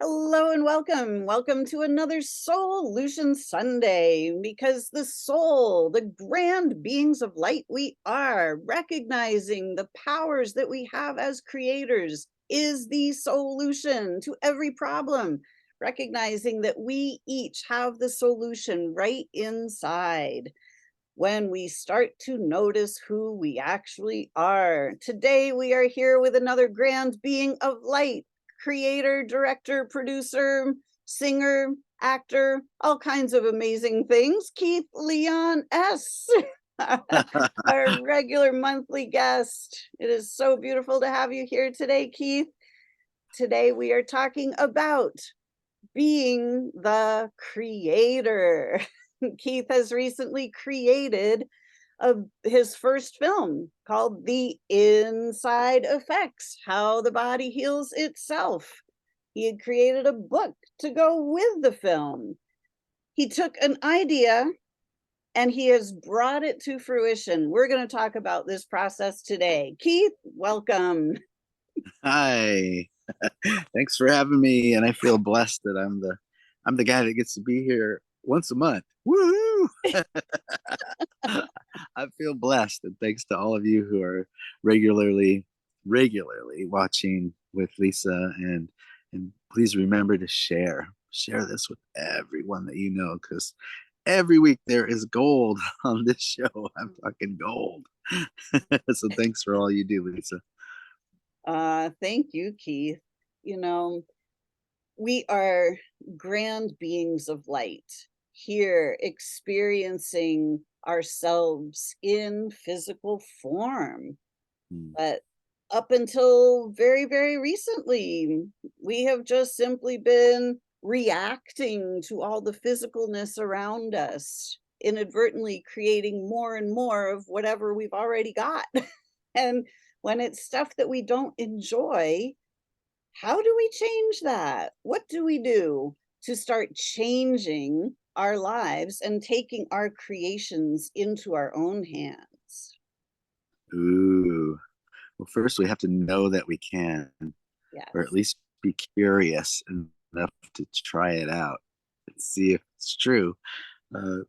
Hello and welcome. Welcome to another Soulution Sunday because the soul, the grand beings of light we are, recognizing the powers that we have as creators is the solution to every problem. Recognizing that we each have the solution right inside when we start to notice who we actually are. Today, we are here with another grand being of light, creator, director, producer, singer, actor, all kinds of amazing things. Keith Leon S., our regular monthly guest. It is so beautiful to have you here today, Keith. Today, we are talking about being the creator. Keith has recently created his first film called The Inside Effects: How the Body Heals Itself. He had created a book to go with the film. He took an idea and he has brought it to fruition. We're going to talk about this process today. Keith, welcome. Hi. Thanks for having me. And I feel blessed that I'm the guy that gets to be here once a month. Woohoo! I feel blessed, and thanks to all of you who are regularly watching with Lisa, and please remember to share this with everyone that you know, because every week there is gold on this show. I'm talking gold. So thanks for all you do, Lisa. Thank you, Keith. You know, we are grand beings of light here experiencing ourselves in physical form. Hmm. But up until very, very recently, we have just simply been reacting to all the physicalness around us, inadvertently creating more and more of whatever we've already got. And when it's stuff that we don't enjoy, how do we change that? What do we do to start changing our lives and taking our creations into our own hands? Ooh. Well, first we have to know that we can, or at Yes. least be curious enough to try it out and see if it's true. Uh,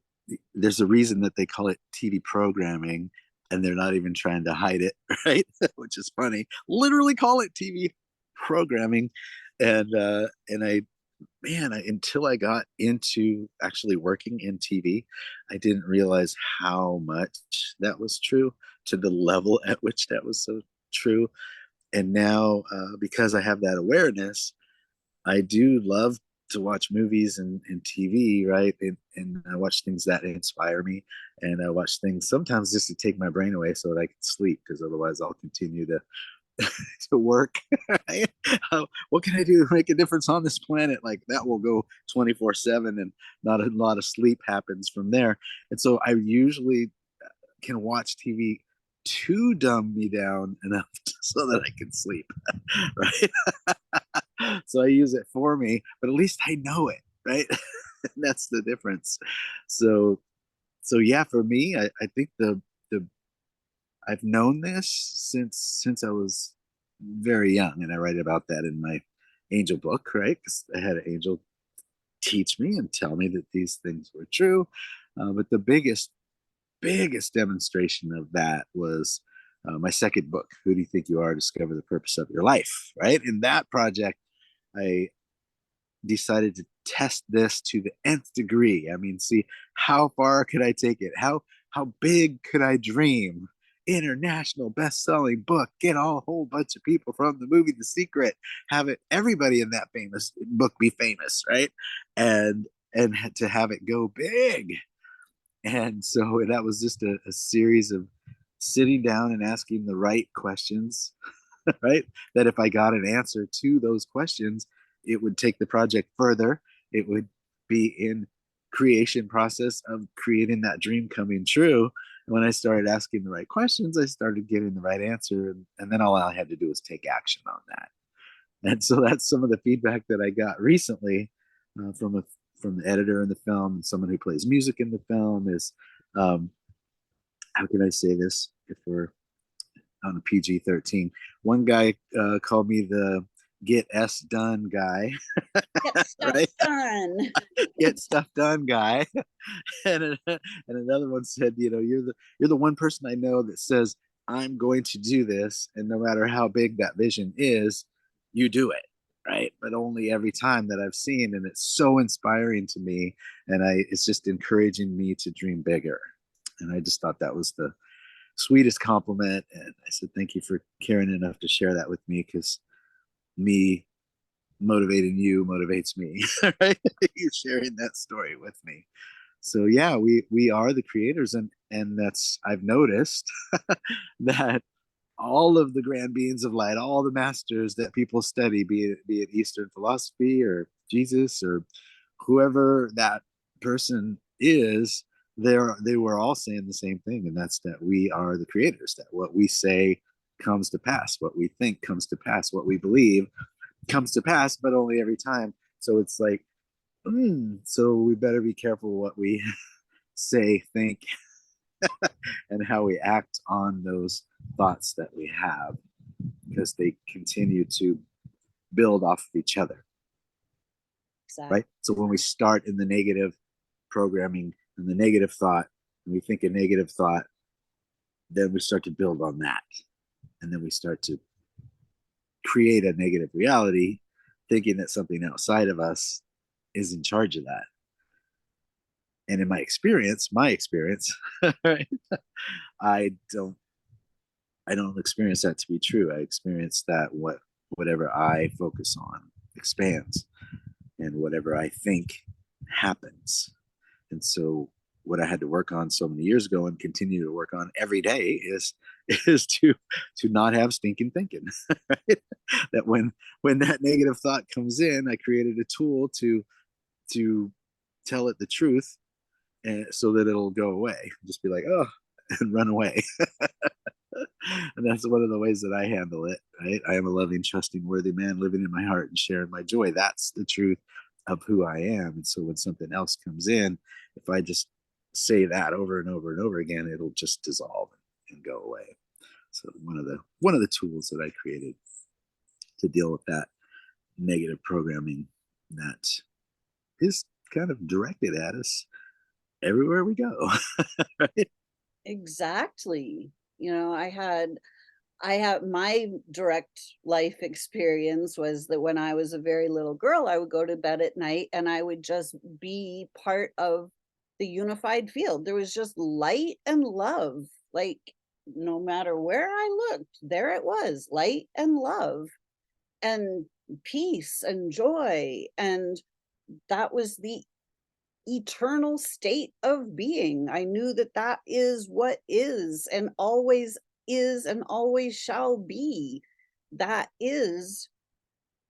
there's a reason that they call it TV programming, and they're not even trying to hide it, right? Which is funny. Literally call it TV programming, and until I got into actually working in TV, I didn't realize how much that was true, to the level at which that was so true. And now, because I have that awareness, I do love to watch movies and TV, right? And I watch things that inspire me, and I watch things sometimes just to take my brain away so that I can sleep, because otherwise I'll continue to to work. Right? What can I do to make a difference on this planet? Like that will go 24/7, and not a lot of sleep happens from there. And so I usually can watch TV to dumb me down enough so that I can sleep, right? So I use it for me, but at least I know it, right? That's the difference. So, so yeah, for me, I think the I've known this since I was very young, and I write about that in my angel book, right? Because I had an angel teach me and tell me that these things were true. But the biggest demonstration of that was my second book, Who Do You Think You Are? Discover the Purpose of Your Life, right? In that project, I decided to test this to the nth degree. I mean, see, how far could I take it? How big could I dream? International best-selling book, get a whole bunch of people from the movie The Secret, have it everybody in that famous book be famous, right? And to have it go big. And so that was just a series of sitting down and asking the right questions, right? That if I got an answer to those questions, it would take the project further. It would be in creation process of creating that dream coming true. And when I started asking the right questions, I started getting the right answer. And then all I had to do was take action on that. And so that's some of the feedback that I got recently from the editor in the film and someone who plays music in the film is, um, how can I say this if we're on a PG-13? One guy called me get S done guy, Get stuff right? done. Get stuff done guy. And another one said, you're the one person I know that says I'm going to do this, and no matter how big that vision is, you do it, right? But only every time that I've seen, and it's so inspiring to me, and it's just encouraging me to dream bigger. And I just thought that was the sweetest compliment, and I said thank you for caring enough to share that with me, because me motivating you motivates me, right? You sharing that story with me. So yeah, we are the creators, and that's, I've noticed that all of the grand beings of light, all the masters that people study, be it Eastern philosophy or Jesus or whoever that person is, they were all saying the same thing, and that's that we are the creators, that what we say comes to pass, what we think comes to pass, what we believe comes to pass, but only every time. So it's like, so we better be careful what we say, think, and how we act on those thoughts that we have, because they continue to build off of each other, Exactly. right? So when we start in the negative programming and the negative thought, and we think a negative thought, then we start to build on that. And then we start to create a negative reality, thinking that something outside of us is in charge of that. And in my experience, right, I don't I don't experience that to be true. I experience that whatever I focus on expands, and whatever I think happens. And so what I had to work on so many years ago and continue to work on every day is to not have stinking thinking. Right? That when that negative thought comes in, I created a tool to tell it the truth, and so that it'll go away. Just be like, oh, and run away. And that's one of the ways that I handle it, right? I am a loving, trusting, worthy man living in my heart and sharing my joy. That's the truth of who I am. And so when something else comes in, if I just say that over and over and over again, it'll just dissolve and go away. So one of the tools that I created to deal with that negative programming that is kind of directed at us everywhere we go. Right? Exactly. I have my direct life experience was that when I was a very little girl, I would go to bed at night and I would just be part of the unified field. There was just light and love. Like, no matter where I looked, there it was, light and love and peace and joy. And that was the eternal state of being. I knew that that is what is and always shall be. That is.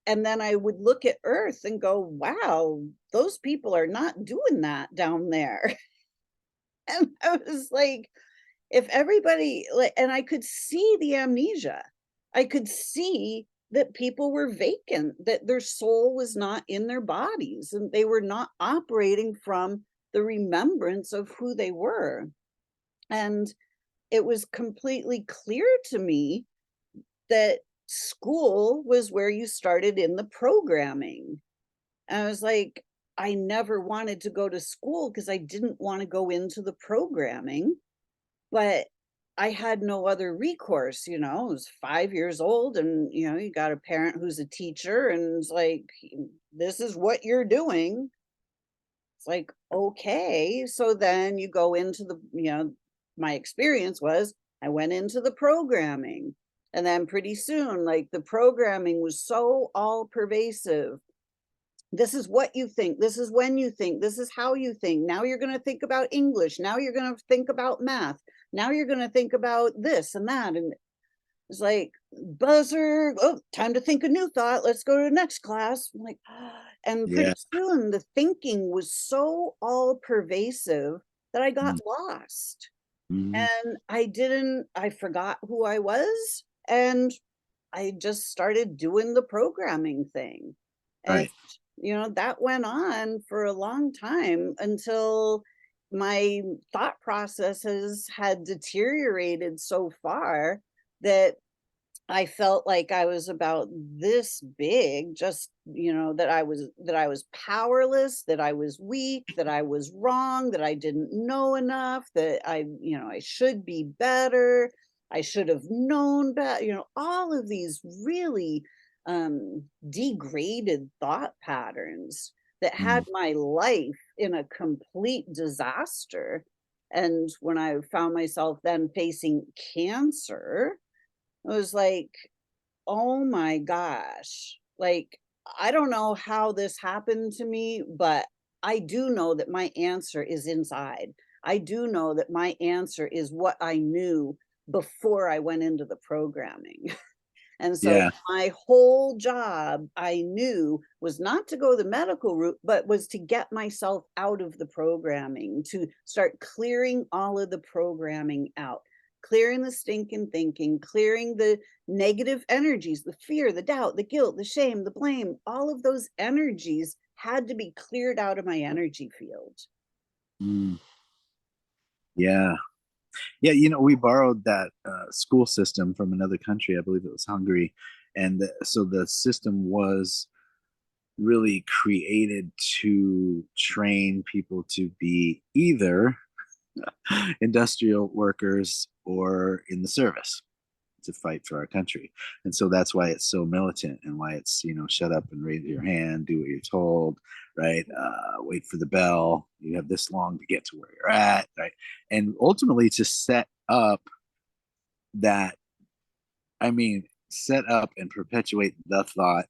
And then I would look at Earth and go, wow, those people are not doing that down there. And I was like, if everybody, like, and I could see the amnesia. I could see that people were vacant, that their soul was not in their bodies, and they were not operating from the remembrance of who they were. And it was completely clear to me that school was where you started in the programming. And I was like, I never wanted to go to school because I didn't want to go into the programming, but I had no other recourse. I was 5 years old, and, you got a parent who's a teacher, and it's like, "This is what you're doing." It's like, "Okay." So then you go into my experience was I went into the programming, and then pretty soon, like, the programming was so all pervasive. This is what you think. This is when you think. This is how you think. Now you're going to think about English. Now you're going to think about math. Now you're going to think about this and that. And it's like, buzzer. Oh, time to think a new thought. Let's go to the next class. I'm like, and pretty Yeah. soon the thinking was so all pervasive that I got Mm. lost. Mhm. And I forgot who I was. And I just started doing the programming thing. And, Right. that went on for a long time until my thought processes had deteriorated so far that I felt like I was about this big, just, that I was powerless, that I was weak, that I was wrong, that I didn't know enough, that I should be better. I should have known better, all of these really degraded thought patterns that had Mm. my life in a complete disaster. And when I found myself then facing cancer, it was like, "Oh my gosh." Like, I don't know how this happened to me, but I do know that my answer is inside. I do know that my answer is what I knew before I went into the programming. And so Yeah. my whole job, I knew, was not to go the medical route, but was to get myself out of the programming, to start clearing all of the programming out, clearing the stinking thinking, clearing the negative energies, the fear, the doubt, the guilt, the shame, the blame. All of those energies had to be cleared out of my energy field. Mm. Yeah. Yeah, we borrowed that school system from another country. I believe it was Hungary, and so the system was really created to train people to be either industrial workers or in the service to fight for our country. And so that's why it's so militant and why it's, shut up and raise your hand, do what you're told, right? Wait for the bell. You have this long to get to where you're at, right? And ultimately to set up that, set up and perpetuate the thought,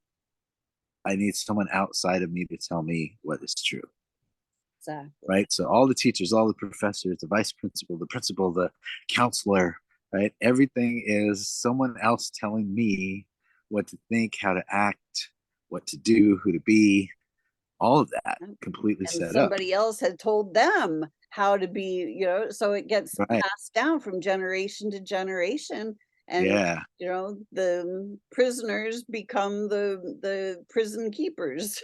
I need someone outside of me to tell me what is true, Exactly. right? So all the teachers, all the professors, the vice principal, the counselor, right? Everything is someone else telling me what to think, how to act, what to do, who to be, all of that And completely and set up. somebody else had told them how to be, so it gets Right. passed down from generation to generation, and, Yeah. the prisoners become the prison keepers,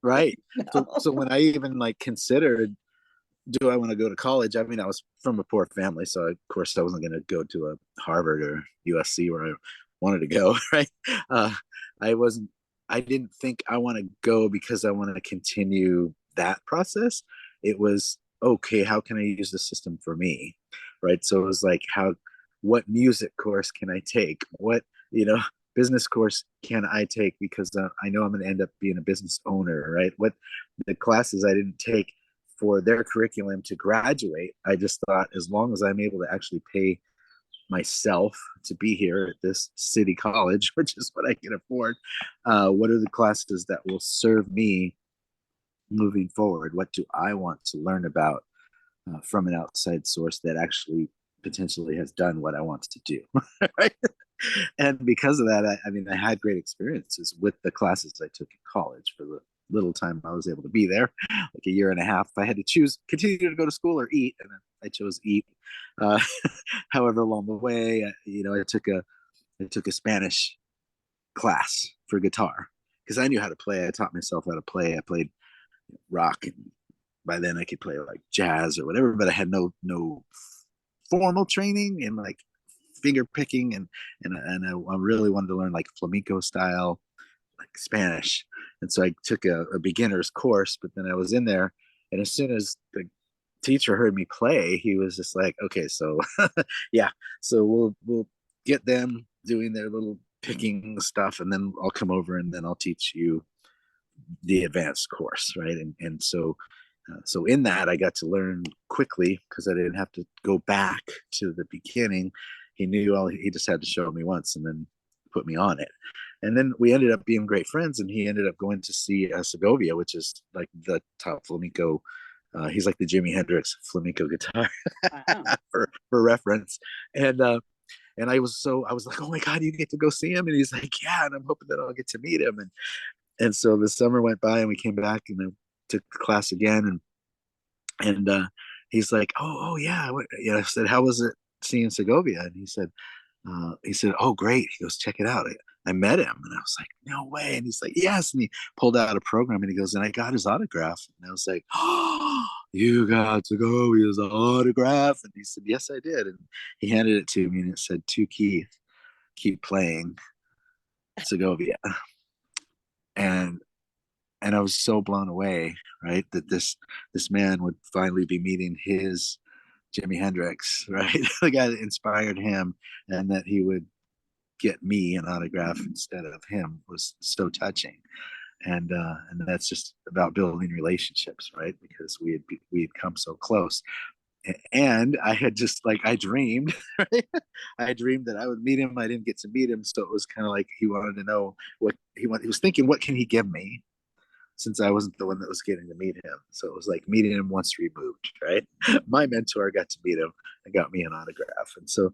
Right. you So know? when I even like considered, do I want to go to college? I mean, I was from a poor family, so of course I wasn't going to go to a Harvard or USC where I wanted to go, right? Uh, I wasn't. I didn't think I want to go because I want to continue that process. It was okay. How can I use the system for me, right? So it was like, what music course can I take? What you know, business course can I take because I know I'm going to end up being a business owner, right? What the classes I didn't take for their curriculum to graduate. I just thought as long as I'm able to actually pay myself to be here at this city college, which is what I can afford, what are the classes that will serve me moving forward? What do I want to learn about from an outside source that actually potentially has done what I want to do? Right? And because of that, I had great experiences with the classes I took in college for the little time I was able to be there, like a year and a half. I had to choose continue to go to school or eat, and I chose eat. Uh, However, along the way, I took a Spanish class for guitar because I knew how to play. I taught myself how to play. I played rock, and by then I could play like jazz or whatever, but I had no formal training in like finger picking and I really wanted to learn like flamenco style like Spanish. And so I took a beginner's course, but then I was in there, and as soon as the teacher heard me play, he was just like, okay, so yeah, so we'll get them doing their little picking stuff, and then I'll come over and then I'll teach you the advanced course, right? And so so in that I got to learn quickly because I didn't have to go back to the beginning. He knew all he just had to show me once and then put me on it. And then we ended up being great friends, and he ended up going to see Segovia, which is like the top flamenco. He's like the Jimi Hendrix flamenco guitar Wow. for reference. And and I was like, oh my god, you get to go see him, and he's like, yeah, and I'm hoping that I'll get to meet him. And so the summer went by, and we came back, and I took class again, and he's like, oh yeah, I said, how was it seeing Segovia? And he said, oh great. He goes, check it out. I met him, and I was like, no way. And he's like, yes. And he pulled out a program, and he goes, and I got his autograph. And I was like, oh, you got Segovia's autograph? And he said, yes, I did. And he handed it to me, and it said to keep playing Segovia. And and I was so blown away, right, that this man would finally be meeting his Jimi Hendrix, right? The guy that inspired him, and that he would get me an autograph instead of him was so touching. And that's just about building relationships, right? Because we had come so close, and I had just like I dreamed, right? I dreamed that I would meet him. I didn't get to meet him, so it was kind of like he wanted to know what he wanted. He was thinking, what can he give me? Since I wasn't the one that was getting to meet him, so it was like meeting him once removed, right? My mentor got to meet him and got me an autograph, and so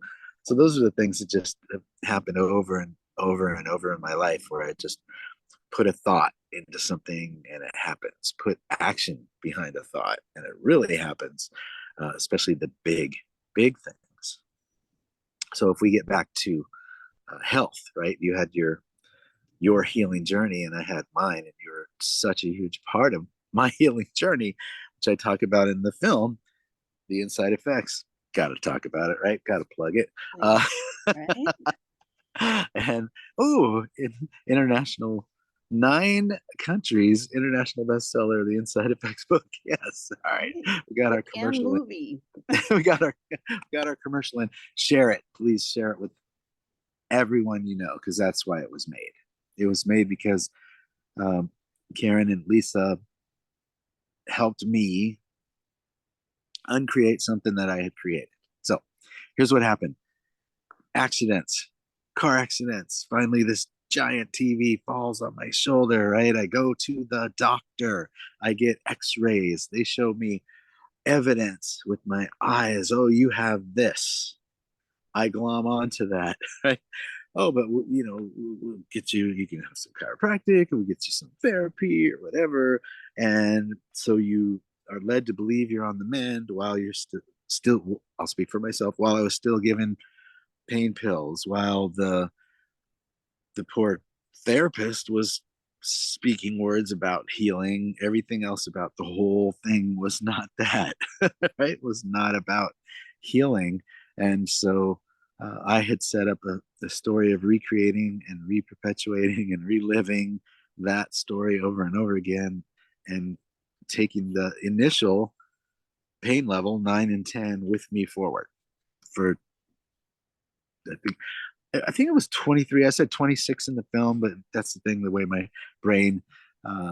those are the things that just happened over and over and over in my life, where I just put a thought into something and it happens. Put action behind a thought and it really happens, especially the big things. So if we get back to health, right? You had your healing journey and I had mine, and you're such a huge part of my healing journey, which I talk about in the film, The Inside Effects. Got to talk about it, right? Got to plug it. Right. And international, 9 countries, international bestseller, The Inside Effects book. Yes. All right. We got our And commercial. movie. we got our commercial in. Share it. Please share it with everyone you know, because that's why it was made. It was made because Karen and Lisa helped me uncreate something that I had created. So here's what happened. Accidents, car accidents. Finally, this giant TV falls on my shoulder, right? I go to the doctor. I get x-rays. They show me evidence with my eyes. Oh, you have this. I glom onto that, right? Oh, but we'll get you can have some chiropractic, and we'll get you some therapy or whatever. And so you are led to believe you're on the mend while you're still, I'll speak for myself, while I was still given pain pills, while the poor therapist was speaking words about healing. Everything else about the whole thing was not that, right? Was not about healing. And so I had set up the story of recreating and reperpetuating and reliving that story over and over again, and taking the initial pain level 9 and 10 with me forward for, I think it was 23. I said 26 in the film, but that's the thing, the way my brain,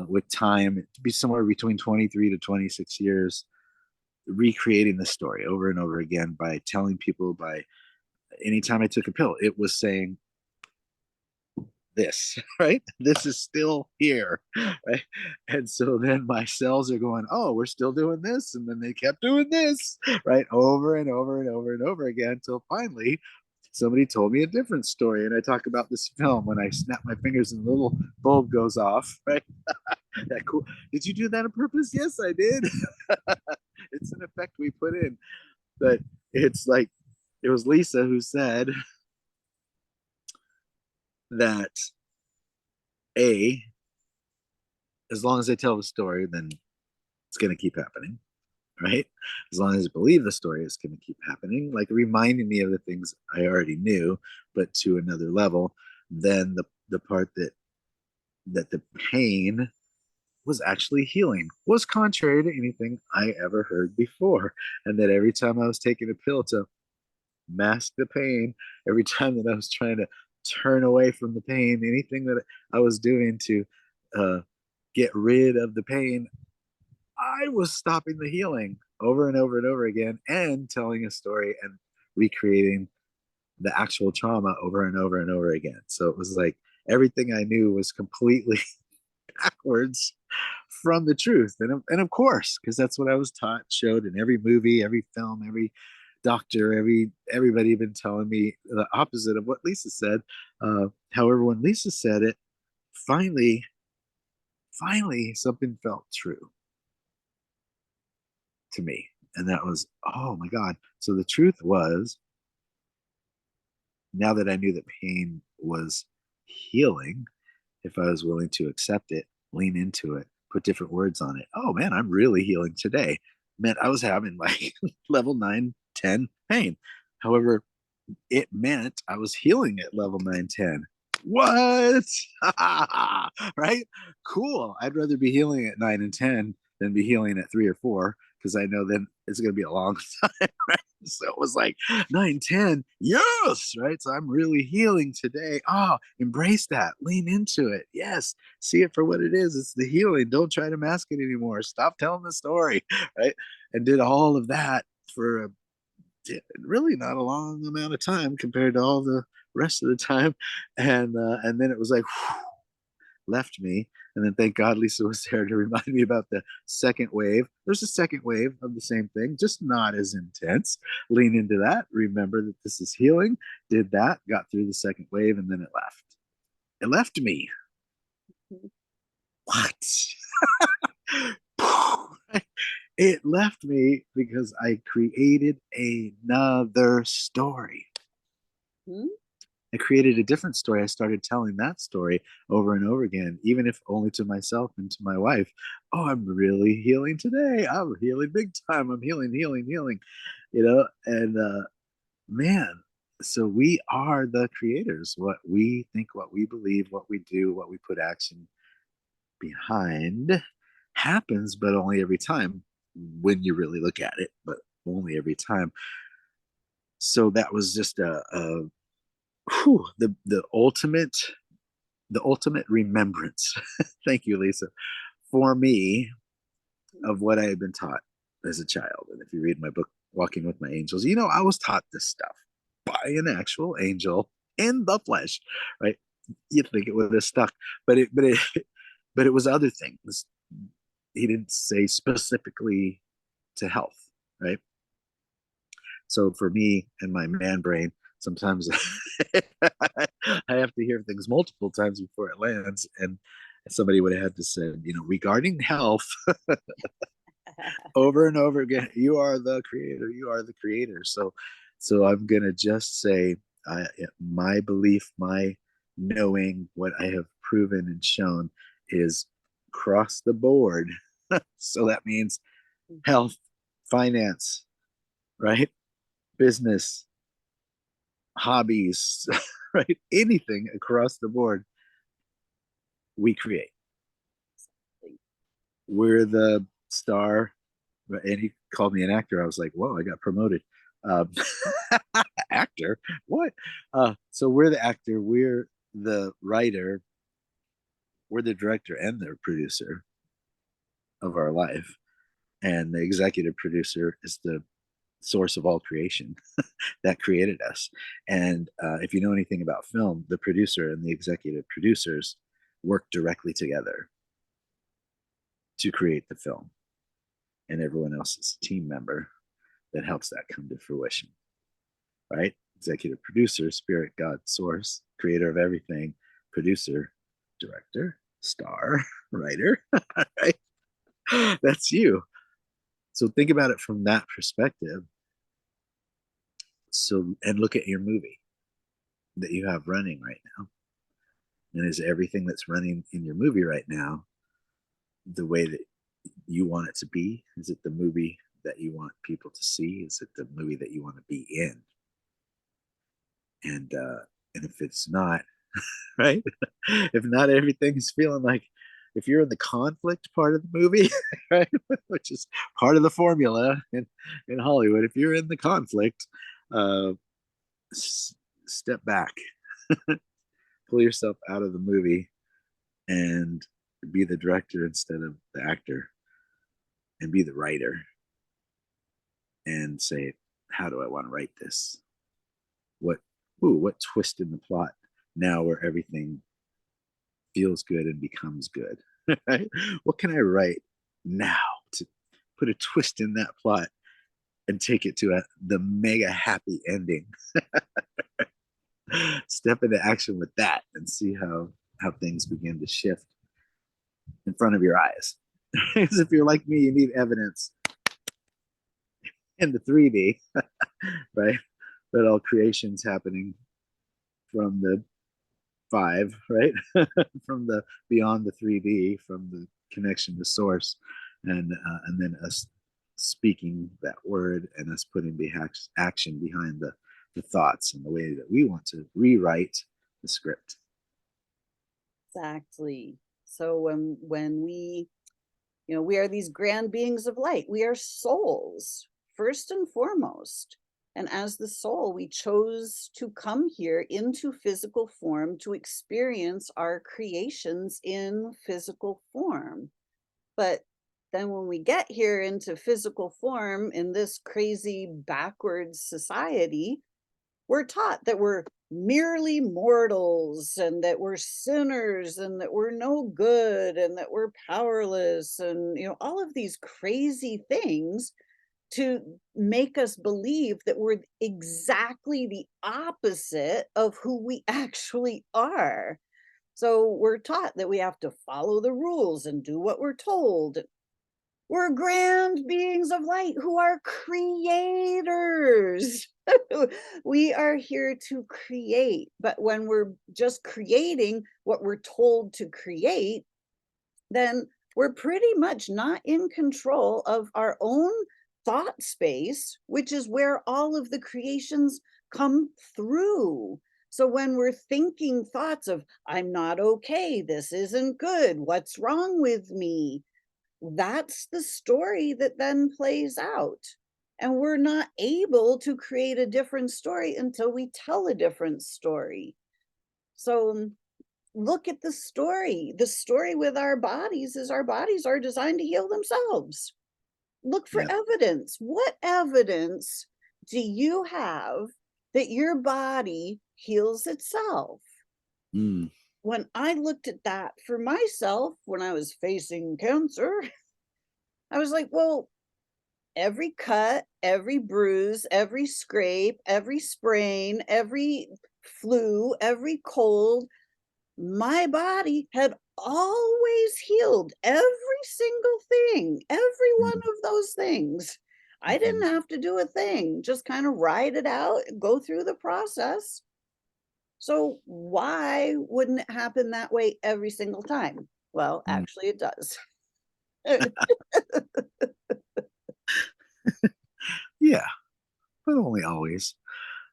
with time, to be somewhere between 23 to 26 years, recreating the story over and over again by telling people, by anytime I took a pill, it was saying this, right? This is still here, right? And so then my cells are going, oh, we're still doing this. And then they kept doing this, right? Over and over and over and over again, until finally somebody told me a different story. And I talk about this film when I snap my fingers and the little bulb goes off, right? That cool. Did you do that on purpose? Yes, I did. It's an effect we put in. But it's like, it was Lisa who said that, as long as I tell the story, then it's going to keep happening, right? As long as I believe the story, is going to keep happening, like reminding me of the things I already knew, but to another level. Then the part that the pain was actually healing was contrary to anything I ever heard before, and that every time I was taking a pill to mask the pain, every time that I was trying to turn away from the pain, anything that I was doing to uh, get rid of the pain, I was stopping the healing over and over and over again, and telling a story and recreating the actual trauma over and over and over again. So it was like everything I knew was completely backwards from the truth. And of course, because that's what I was taught, showed in every movie, every film, every doctor, everybody been telling me the opposite of what Lisa said. However, when Lisa said it, finally something felt true to me. And that was, oh my God. So the truth was, now that I knew that pain was healing, if I was willing to accept it, lean into it, put different words on it, oh man, I'm really healing today. Man, I was having like level 9, 10 pain. However, it meant I was healing at level 910. What? Right? Cool. I'd rather be healing at 9 and 10 than be healing at 3 or 4 because I know then it's going to be a long time. Right? So it was like 9, 10. Yes. Right. So I'm really healing today. Oh, embrace that. Lean into it. Yes. See it for what it is. It's the healing. Don't try to mask it anymore. Stop telling the story. Right. And did all of that for really not a long amount of time compared to all the rest of the time, and then it was like whew, left me, and then thank God Lisa was there to remind me about the second wave. There's a second wave of the same thing, just not as intense. Lean into that. Remember that this is healing. Did that, got through the second wave, and then it left. It left me. What? It left me because I created another story. Hmm? I created a different story. I started telling that story over and over again, even if only to myself and to my wife. Oh, I'm really healing today. I'm healing big time. I'm healing, healing, healing, and man, so we are the creators. What we think, what we believe, what we do, what we put action behind happens, but only every time when you really look at it, but only every time. So that was just the ultimate remembrance. Thank you, Lisa, for me of what I had been taught as a child. And if you read my book, Walking with My Angels, I was taught this stuff by an actual angel in the flesh, right? You'd think it would have stuck, but it was other things. He didn't say specifically to health, right? So for me and my man brain, sometimes I have to hear things multiple times before it lands. And somebody would have had to say, regarding health, over and over again, you are the creator, you are the creator. So I'm gonna just say, my belief, my knowing, what I have proven and shown is across the board. So that means health, finance, right? Business, hobbies, right? Anything across the board, we create. We're the star. And he called me an actor. I was like, whoa, I got promoted. Um, actor? What? So we're the actor, we're the writer, we're the director and the producer of our life. And the executive producer is the source of all creation that created us. And if you know anything about film, the producer and the executive producers work directly together to create the film, and everyone else is a team member that helps that come to fruition, right? Executive producer, spirit, God, source, creator of everything, producer, director, star, writer, right? That's you. So think about it from that perspective. So, and look at your movie that you have running right now. And is everything that's running in your movie right now the way that you want it to be? Is it the movie that you want people to see? Is it the movie that you want to be in? And if it's not, right? If not everything is feeling like, if you're in the conflict part of the movie, right, which is part of the formula in Hollywood, if you're in the conflict, uh, step back, pull yourself out of the movie, and be the director instead of the actor, and be the writer, and say, how do I want to write this? What what twist in the plot now where everything feels good and becomes good? Right? What can I write now to put a twist in that plot and take it to the mega happy ending? Step into action with that and see how things begin to shift in front of your eyes. Because if you're like me, you need evidence in the 3D, right? That all creation's happening from the five, right? From the beyond the 3D, from the connection to source, and then us speaking that word and us putting the action behind the the thoughts and the way that we want to rewrite the script. Exactly. So when we, we are these grand beings of light. We are souls, first and foremost. And as the soul, we chose to come here into physical form to experience our creations in physical form. But then when we get here into physical form in this crazy backwards society, we're taught that we're merely mortals and that we're sinners and that we're no good and that we're powerless and all of these crazy things to make us believe that we're exactly the opposite of who we actually are. So we're taught that we have to follow the rules and do what we're told. We're grand beings of light who are creators. We are here to create, but when we're just creating what we're told to create, then we're pretty much not in control of our own thought space, which is where all of the creations come through. So when we're thinking thoughts of, I'm not okay, this isn't good, what's wrong with me? That's the story that then plays out. And we're not able to create a different story until we tell a different story. So look at the story. The story with our bodies is our bodies are designed to heal themselves. Look for Yeah. evidence. What evidence do you have that your body heals itself? Mm. When I looked at that for myself when I was facing cancer, I was like, well, every cut, every bruise, every scrape, every sprain, every flu, every cold, my body had always healed every single thing, every one Mm. of those things. I didn't Mhm. have to do a thing, just kind of ride it out, go through the process. So, why wouldn't it happen that way every single time? Well, Mm. actually, it does. Yeah, but only always.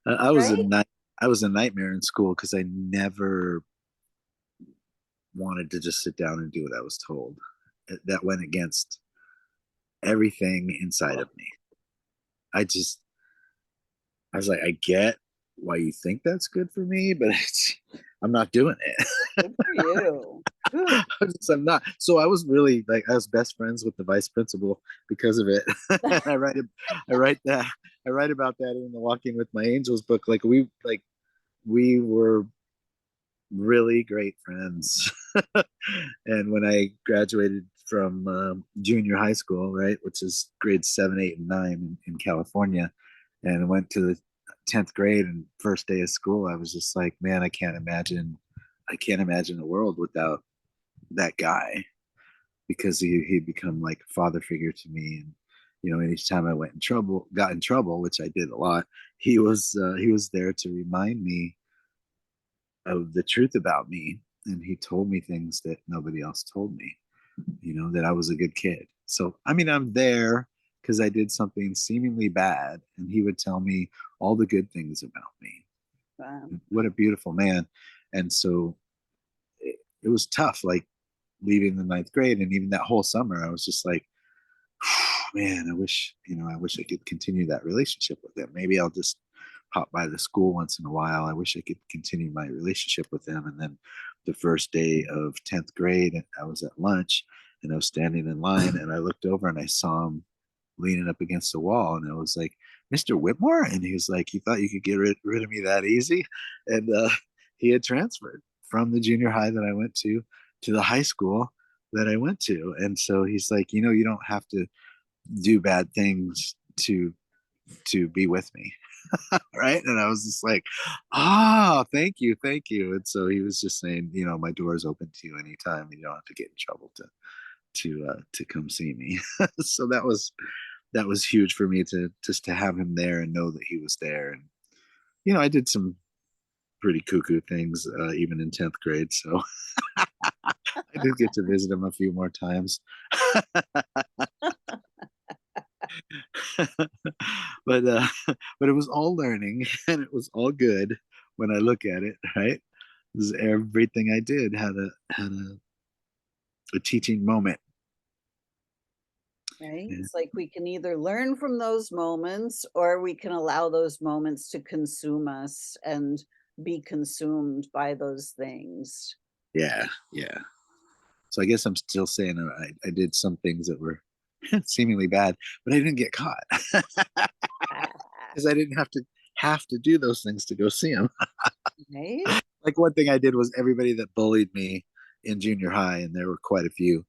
I was a Right? night. I was a nightmare in school because I never wanted to just sit down and do what I was told. That went against everything inside of me. I just, I was like, I get why you think that's good for me, but I'm not doing it. Good for you. I'm not. So I was really like, I was best friends with the vice principal because of it. And I write that, I write about that in the Walking with My Angels book. Like we were really great friends. And when I graduated from junior high school, right, which is grades 7, 8, and 9 in California, and went to the 10th grade and first day of school, I was just like, man, I can't imagine a world without that guy because he'd become like a father figure to me. And anytime I got in trouble, which I did a lot, he was there to remind me of the truth about me, and he told me things that nobody else told me, that I was a good kid. So I mean, I'm there because I did something seemingly bad, and he would tell me all the good things about me. Um, What a beautiful man. And so it was tough, like leaving the ninth grade, and even that whole summer I was just like, man, I wish I could continue that relationship with him. Maybe I'll just pop by the school once in a while. I wish I could continue my relationship with him. And then the first day of 10th grade, I was at lunch and I was standing in line and I looked over and I saw him leaning up against the wall. And I was like, Mr. Whitmore? And he was like, you thought you could get rid of me that easy? And he had transferred from the junior high that I went to the high school that I went to. And so he's like, you don't have to do bad things to be with me. Right. And I was just like, thank you. And so he was just saying, my door is open to you anytime. You don't have to get in trouble to come see me. So that was huge for me to just to have him there and know that he was there. And I did some pretty cuckoo things even in 10th grade, so I did get to visit him a few more times. But but but it was all learning and it was all good when I look at it, right? It was everything I did had a teaching moment. Right? Yeah. It's like we can either learn from those moments or we can allow those moments to consume us and be consumed by those things. Yeah, yeah. So I guess I'm still saying I did some things that were seemingly bad, but I didn't get caught Ah, because I didn't have to do those things to go see them. right? Like one thing I did was everybody that bullied me in junior high, and there were quite a few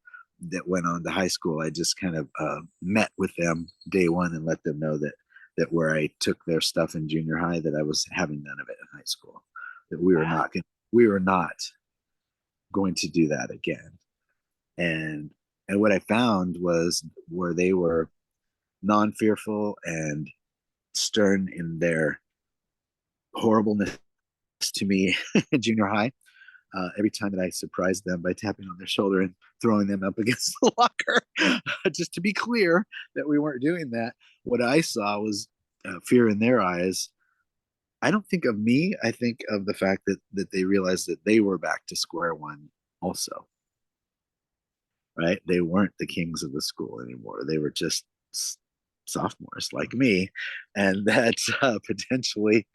that went on to high school. I just kind of met with them day one and let them know that where I took their stuff in junior high, that I was having none of it in high school. That Wow. we were not going to do that again. And what I found was where they were non-fearful and stern in their horribleness to me in junior high. Every time that I surprised them by tapping on their shoulder and throwing them up against the locker, just to be clear that we weren't doing that. What I saw was fear in their eyes. I don't think of me. I think of the fact that they realized that they were back to square one, also. Right? They weren't the kings of the school anymore. They were just sophomores like me, and that potentially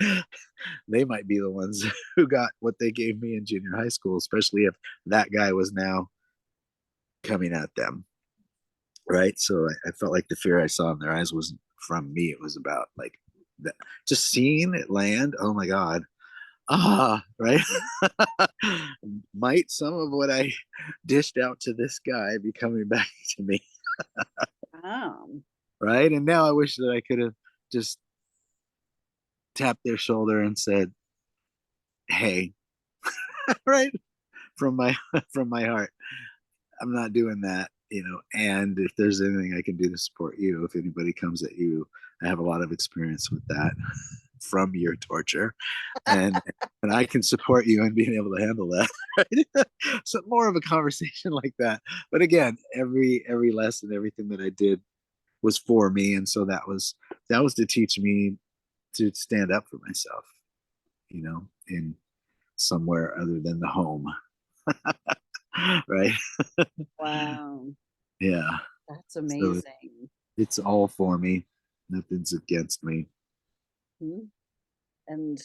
they might be the ones who got what they gave me in junior high school, especially if that guy was now coming at them. Right. So I felt like the fear I saw in their eyes wasn't from me. It was about like that, just seeing it land. Oh my God. Ah, right. Might some of what I dished out to this guy be coming back to me? Wow. Right. And now I wish that I could have just tapped their shoulder and said, hey, right, from my from my heart, I'm not doing that, you know. And if there's anything I can do to support you, if anybody comes at you, I have a lot of experience with that from your torture, and I can support you in being able to handle that. Right? So more of a conversation like that. But again, every lesson, everything that I did was for me, and so that was to teach me to stand up for myself, you know, in somewhere other than the home. Right. Wow. Yeah. That's So amazing. it's all for me. Nothing's against me. Mhm. And,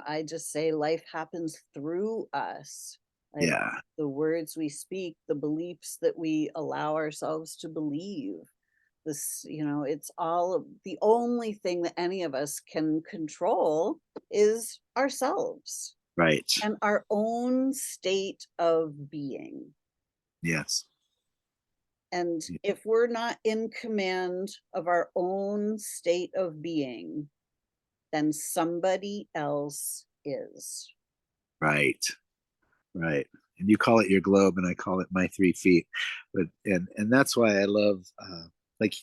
I just say life happens through us. Like Yeah. the words we speak, the beliefs that we allow ourselves to believe. It's all the only thing that any of us can control is ourselves Right. and our own state of being. Yes. And Y- if we're not in command of our own state of being, then somebody else is. Right. Right. And you call it your globe, and I call it my 3 feet. But and that's why I love like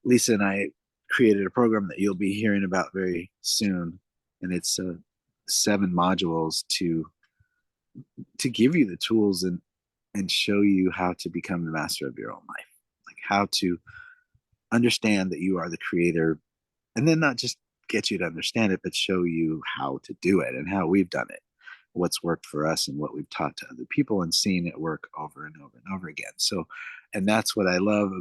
Lisa and I created a program that you'll be hearing about very soon, and it's 7 modules to give you the tools and show you how to become the master of your own life, like how to understand that you are the creator, and then not just get you to understand it, but show you how to do it and how we've done it, what's worked for us and what we've taught to other people, and seeing it work over and over and over again. So, and that's what I love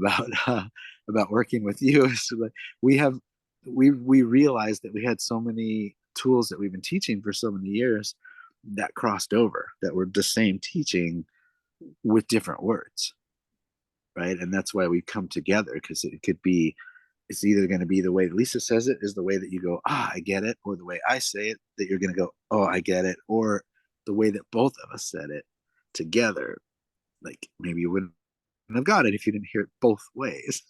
about working with you is that we have we realized that we had so many tools that we've been teaching for so many years that crossed over, that were the same teaching with different words, right? And that's why we come together, because it could be, it's either going to be the way Lisa says it is the way that you go, ah, I get it, or the way I say it that you're going to go, oh, I get it, or the way that both of us said it together. Like maybe you wouldn't have got it if you didn't hear it both ways,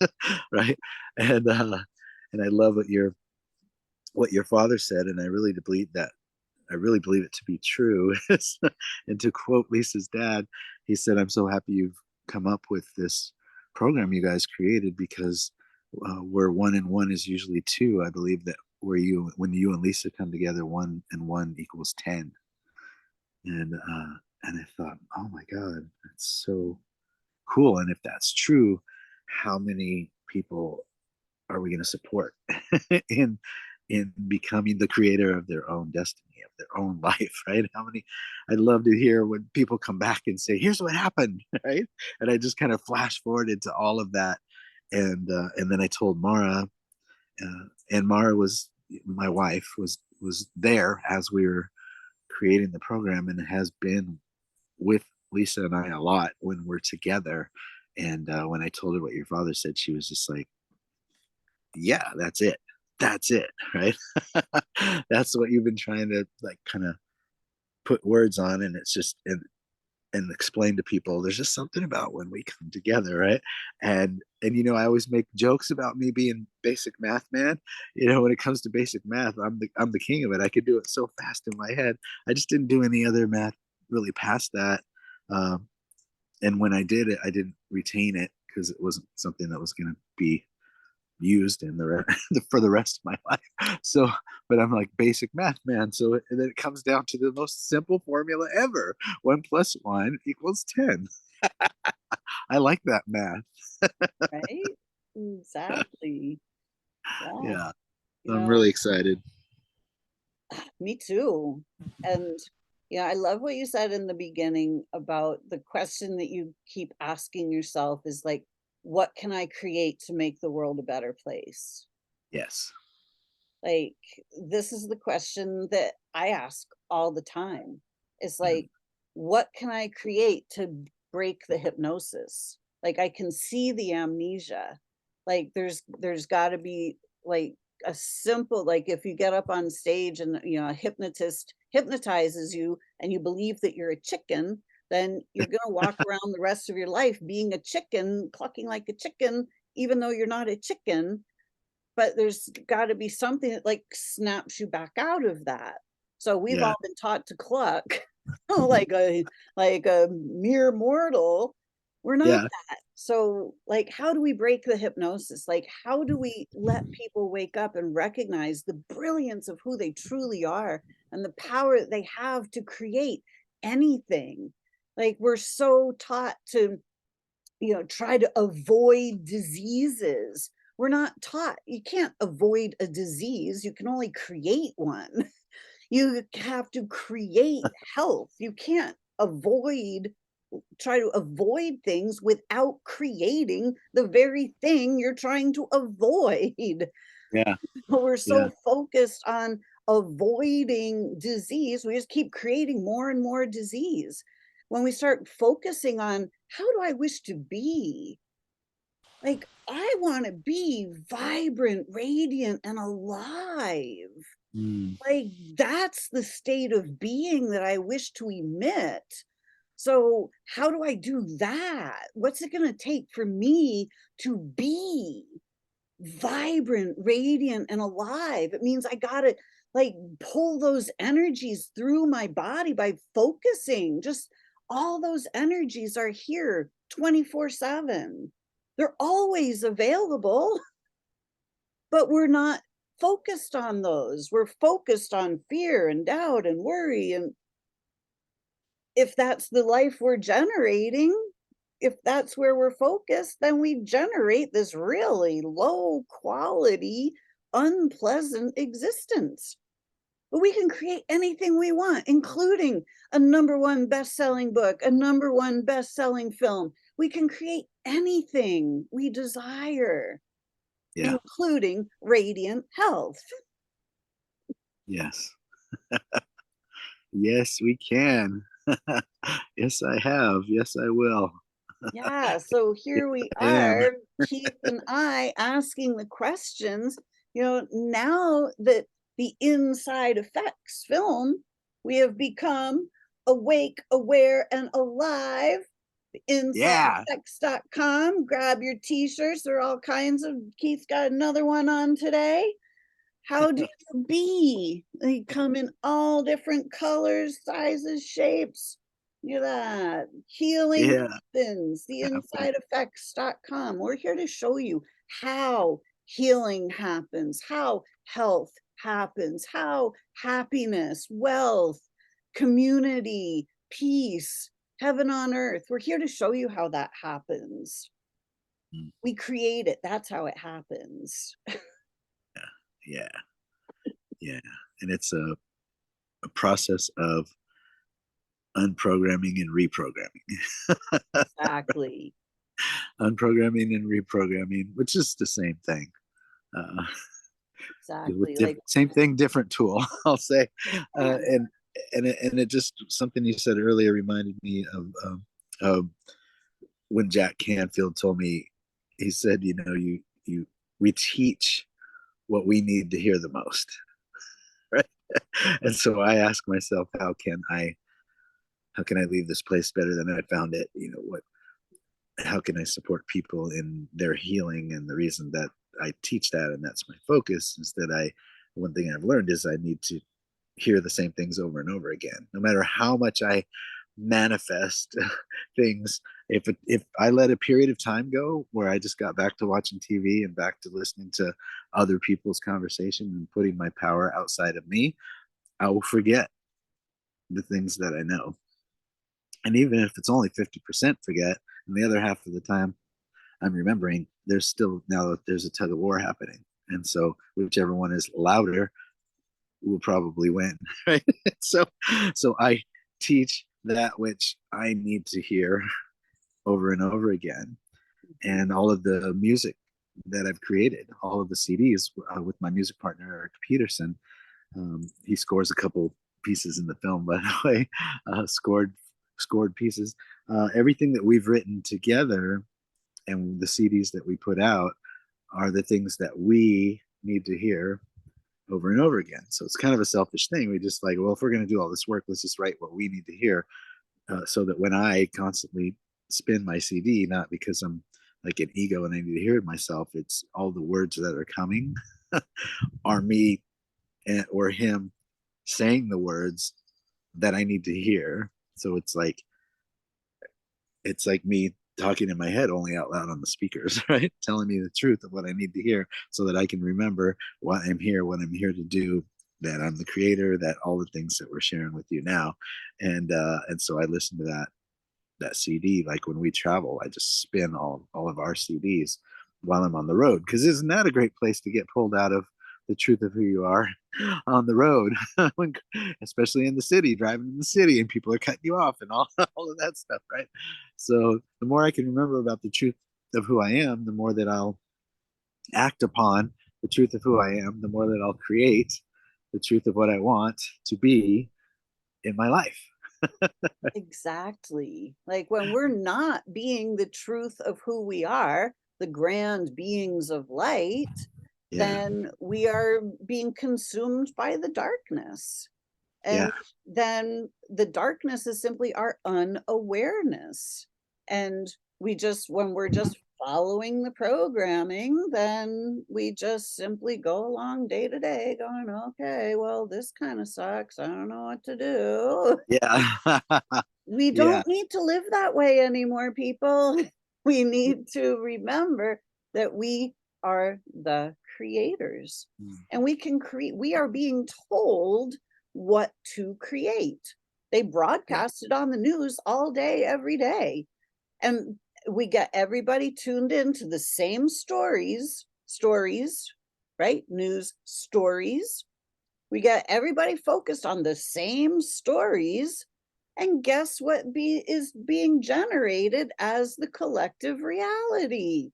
right? And and I love what your father said, and I really believe that. I really believe it to be true. And to quote Lisa's dad, he said, "I'm so happy you've come up with this program you guys created, because where one and one is usually two, I believe that when you and Lisa come together, one and one equals 10." And I thought, oh my God, that's so cool. And if that's true, how many people are we going to support in becoming the creator of their own destiny, of their own life, right? How many, I'd love to hear when people come back and say, here's what happened, right? And I just kind of flash forward into all of that. And then I told Mara, and Mara was, my wife was there as we were creating the program, and has been with Lisa and I a lot when we're together. And when I told her what your father said, she was just like, yeah, that's it. That's it, right? That's what you've been trying to like kind of put words on, and it's just and explain to people. There's just something about when we come together, right? And I always make jokes about me being basic math man. When it comes to basic math, I'm the king of it. I could do it so fast in my head. I just didn't do any other math really past that. Um, and when I did it, I didn't retain it because it wasn't something that was going to be used in for the rest of my life. So, but I'm like basic math man. So and then it comes down to the most simple formula ever: 1 + 1 = 10. I like that math. Right? Exactly. Yeah. Yeah, You I'm know, really excited. me too. And yeah, I love what you said in the beginning about the question that you keep asking yourself is like, what can I create to make the world a better place? Yes. Like, this is the question that I ask all the time. It's Mhm. like, what can I create to break the hypnosis? Like, I can see the amnesia. Like, there's got to be like a simple, like if you get up on stage and a hypnotist hypnotizes you and you believe that you're a chicken, then you're going to walk around the rest of your life being a chicken, clucking like a chicken, even though you're not a chicken, but there's gotta be something that, like, snaps you back out of that. So we've Yeah. all been taught to cluck like a mere mortal. We're not Yeah. that. So, like, how do we break the hypnosis? Like, how do we let people wake up and recognize the brilliance of who they truly are and the power that they have to create anything? Like, we're so taught to try to avoid diseases. We're not taught you can't avoid a disease, you can only create one. You have to create health. You can't try to avoid things without creating the very thing you're trying to avoid. Yeah. We're Yeah. so focused on avoiding disease, we just keep creating more and more disease. When we start focusing on how do I wish to be? Like, I want to be vibrant, radiant, and alive. Mm. Like, that's the state of being that I wish to emit. So, how do I do that? What's it going to take for me to be vibrant, radiant, and alive? It means I got to like pull those energies through my body by focusing. Just all those energies are here 24/7. They're always available, but we're not focused on those. We're focused on fear and doubt and worry. And if that's the life we're generating, if that's where we're focused, then we generate this really low quality, unpleasant existence. But we can create anything we want, including a number 1 best-selling book, a number 1 best-selling film. We can create anything we desire, Yeah. including radiant health. Yes. Yes, we can. Yes, I have. Yes, I will. Yeah, so here we I am. are, Keith and I asking the questions. Now that the Inside Effects film, we have become awake, aware, and alive. Yeah. InsideEffects.com. Grab your t-shirts. There are all kinds of, Keith's got another one on today. How do you be? They come in all different colors, sizes, shapes. Look at that. Healing Yeah. happens. Happening. TheInsideEffects.com. We're here to show you how healing happens, how health happens, how happiness, wealth, community, peace, heaven on earth. We're here to show you how that happens. Mm. We create it. That's how it happens. Yeah, yeah, and it's a process of unprogramming and reprogramming. Exactly. Unprogramming and reprogramming, which is the same thing. Uh, with Exactly. Like, same thing, different tool. I'll say, yeah. and it just something you said earlier reminded me of when Jack Canfield told me. He said, you know, you we teach what we need to hear the most, right? And so I ask myself, how can I leave this place better than I found it? You know, what how can I support people in their healing? And the reason that I teach that and that's my focus is that one thing I've learned is I need to hear the same things over and over again, no matter how much I manifest things. If I let a period of time go where I just got back to watching TV and back to listening to other people's conversation and putting my power outside of me, I will forget the things that I know. And even if it's only 50% forget, and the other half of the time I'm remembering, there's still now there's a tug of war happening. And so whichever one is louder will probably win. Right. so so I teach that which I need to hear over and over again. And all of the music that I've created, all of the CDs with my music partner, Eric Peterson, he scores a couple pieces in the film, by the way, scored pieces. Everything that we've written together and the CDs that we put out are the things that we need to hear over and over again. So it's kind of a selfish thing. We just like, well, if we're going to do all this work, let's just write what we need to hear, so that when I constantly spin my CD, not because I'm like an ego and I need to hear it myself, it's all the words that are coming are me or him saying the words that I need to hear. So it's like me talking in my head only out loud on the speakers, right? Telling me the truth of what I need to hear so that I can remember what I'm here to do, that I'm the creator, that all the things that we're sharing with you now. And so I listen to that CD. Like when we travel, I just spin all of our CDs while I'm on the road. Because isn't that a great place to get pulled out of the truth of who you are on the road, when, especially in the city, driving in the city, and people are cutting you off and all, all of that stuff, right? So the more I can remember about the truth of who I am, the more that I'll act upon the truth of who I am, the more that I'll create the truth of what I want to be in my life. Exactly. Like when we're not being the truth of who we are, the grand beings of light, Yeah, then we are being consumed by the darkness. yeah, And then the darkness is simply our unawareness. And when we're just following the programming, then we just simply go along day to day going, okay, well, this kind of sucks. I don't know what to do. yeah, We yeah. don't need to live that way anymore, people. We need to remember that we are the creators and we can create, we are being told what to create. They Yeah, broadcast it on the news all day, every day. And we get everybody tuned into the same stories, right? News stories. We got everybody focused on the same stories. And guess what is being generated as the collective reality?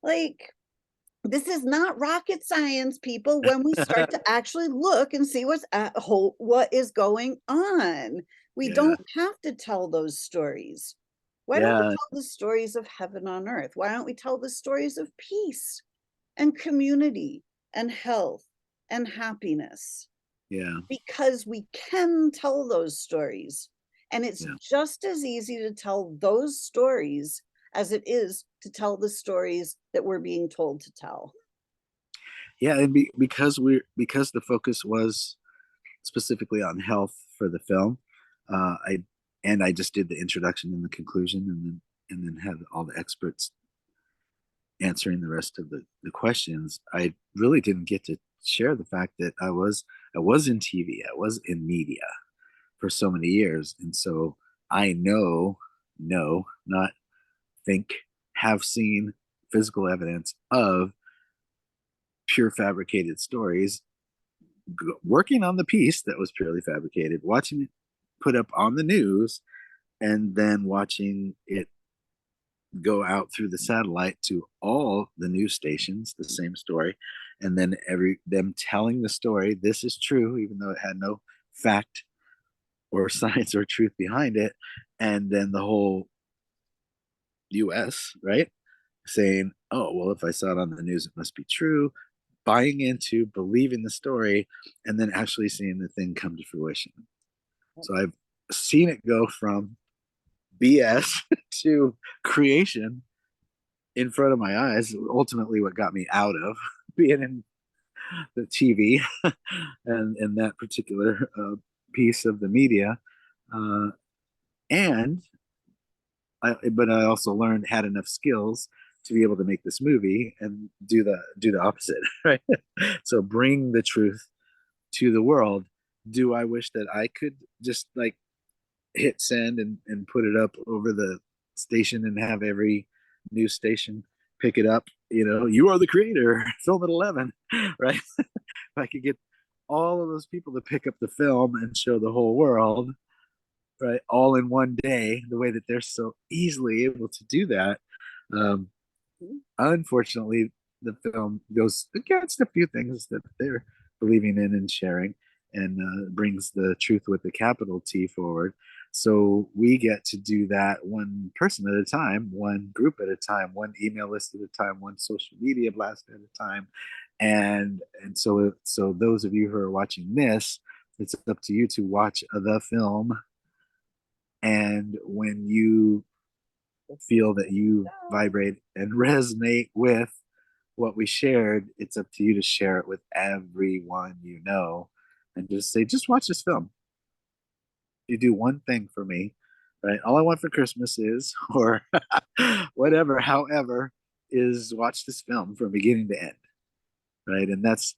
Like, this is not rocket science, people, when we start to actually look and see what is going on. We yeah, don't have to tell those stories. Why don't we yeah, tell the stories of heaven on earth? Why don't we tell the stories of peace and community and health and happiness? yeah, Because we can tell those stories. And it's yeah, just as easy to tell those stories as it is to tell the stories that we're being told to tell. yeah. Because the focus was specifically on health for the film, I just did the introduction and the conclusion, and then had all the experts answering the rest of the questions. I really didn't get to share the fact that I was in TV, I was in media for so many years, and so I know, not think, have seen physical evidence of pure fabricated stories, working on the piece that was purely fabricated, watching it put up on the news, and then watching it go out through the satellite to all the news stations, the same story, and then them telling the story, this is true, even though it had no fact or science or truth behind it, and then the whole US, right, saying, oh, well, if I saw it on the news, it must be true, buying into, believing the story, and then actually seeing the thing come to fruition. So I've seen it go from BS to creation in front of my eyes. Ultimately, what got me out of being in the TV and that particular piece of the media. Uh, and but I also learned, had enough skills to be able to make this movie and do the opposite, right? So bring the truth to the world. Do I wish that I could just like hit send and put it up over the station and have every news station pick it up? You know, you are the creator, film at 11, right? If I could get all of those people to pick up the film and show the whole world, right, all in one day, the way that they're so easily able to do that. Um, Unfortunately, the film goes against a few things that they're believing in and sharing, and brings the truth with the capital T forward. So we get to do that one person at a time, one group at a time, one email list at a time, one social media blast at a time, and so those of you who are watching this, it's up to you to watch the film, and when you feel that you vibrate and resonate with what we shared, it's up to you to share it with everyone you know, and just say, just watch this film. You do one thing for me, right? All I want for Christmas is, or whatever, however, is watch this film from beginning to end, right? And that's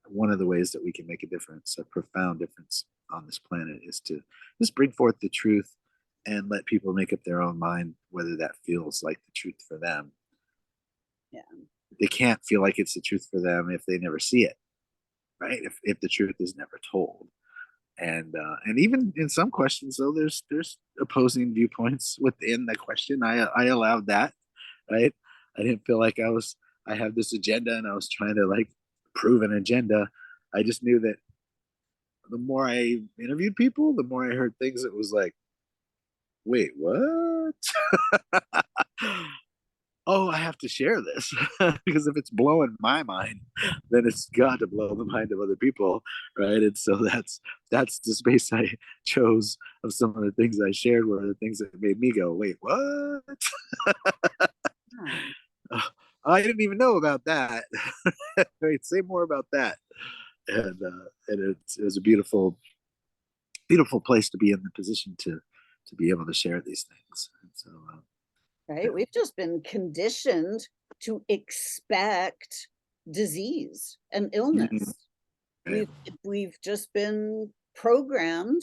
one of the ways that we can make a difference, a profound difference on this planet, is to just bring forth the truth and let people make up their own mind whether that feels like the truth for them. Yeah. They can't feel like it's the truth for them if they never see it, right? If the truth is never told. And even in some questions, though, there's opposing viewpoints within the question. I allowed that, right? I didn't feel like I have this agenda and I was trying to like prove an agenda. I just knew that the more I interviewed people, the more I heard things that was like, wait, what? Oh, I have to share this because if it's blowing my mind, then it's got to blow the mind of other people, right? And so that's the space I chose. Of some of the things I shared were the things that made me go, wait, what? I didn't even know about that. Right, say more about that. And it was a beautiful place to be in the position to be able to share these things. And so Right? We've just been conditioned to expect disease and mhm, illness. right. We've just been programmed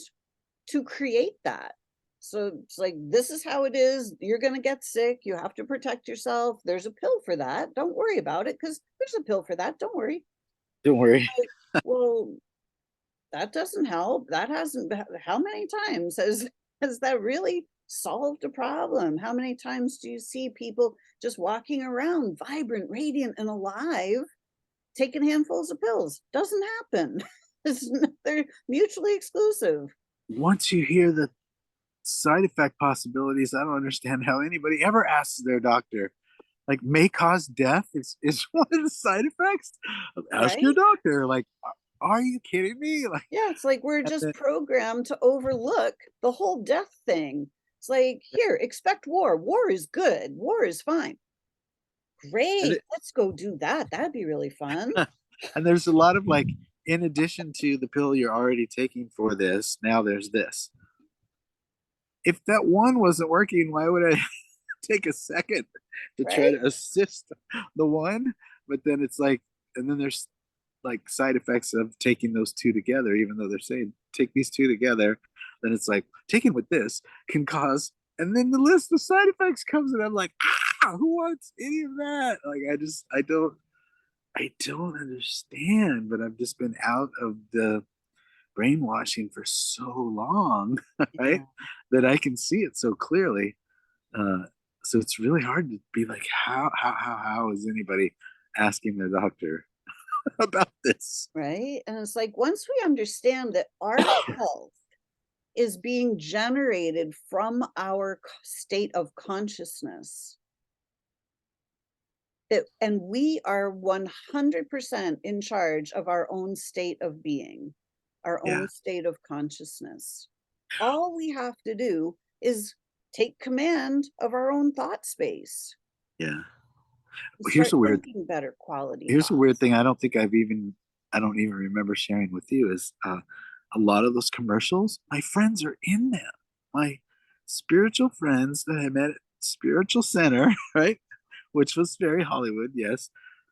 to create that. So it's like, this is how it is. You're going to get sick. You have to protect yourself. There's a pill for that. Don't worry about it because there's a pill for that. Don't worry. Don't worry. Like, well, that doesn't help. That hasn't, how many times has that really solved a problem? How many times do you see people just walking around vibrant, radiant, and alive, taking handfuls of pills? Doesn't happen. They're mutually exclusive. Once you hear the side effect possibilities, I don't understand how anybody ever asks their doctor. Like, may cause death is one of the side effects. Ask your Right? doctor. Like, are you kidding me? Like, Yeah, it's like we're and just then, programmed to overlook the whole death thing. It's like, here, expect war. War is good. War is fine. and, Great. Let's go do that. That'd be really fun. and there's a lot of like, in addition to the pill you're already taking for this, now there's this. If that one wasn't working, why would I take a second to try Right? to assist the one? But then it's like, and then there's like side effects of taking those two together, even though they're saying take these two together, then it's like taken with this can cause, and then the list of side effects comes, and I'm like, Who wants any of that? Like I don't understand, but I've just been out of the brainwashing for so long, right? Yeah. That I can see it so clearly. Uh, so it's really hard to be like, how is anybody asking the doctor about this? Right. And it's like once we understand that our health is being generated from our state of consciousness, that and we are 100% in charge of our own state of being, our Yeah, own state of consciousness. All we have to do is take command of our own thought space yeah. and Here's start a weird thinking better quality here's a weird thoughts. thing. I don't even remember sharing with you is a lot of those commercials. My friends are in them. My spiritual friends that I met at Spiritual Center, right? Which was very Hollywood, yes.